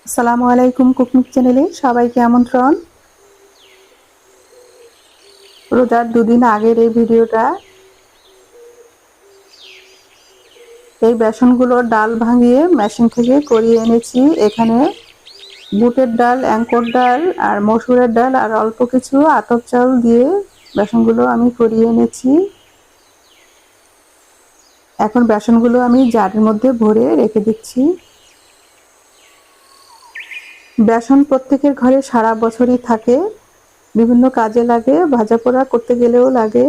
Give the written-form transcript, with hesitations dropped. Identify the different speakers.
Speaker 1: আসসালামু আলাইকুম কুকিং চ্যানেলে সবাইকে আমন্ত্রণ। রোজার দুদিন আগের এই ভিডিওটা। এই বেসনগুলোর ডাল ভাঙিয়ে মেশিন থেকে করিয়ে এনেছি। এখানে বুটের ডাল, অ্যাঙ্কর ডাল আর মসুরের ডাল আর অল্প কিছু আতপ চাল দিয়ে বেসনগুলো আমি করিয়ে এনেছি। এখন বেসনগুলো আমি জারের মধ্যে ভরে রেখে দিচ্ছি। বেসন প্রত্যেকের ঘরে সারা বছরই থাকে, বিভিন্ন কাজে লাগে, ভাজা পোড়া করতে গেলেও লাগে।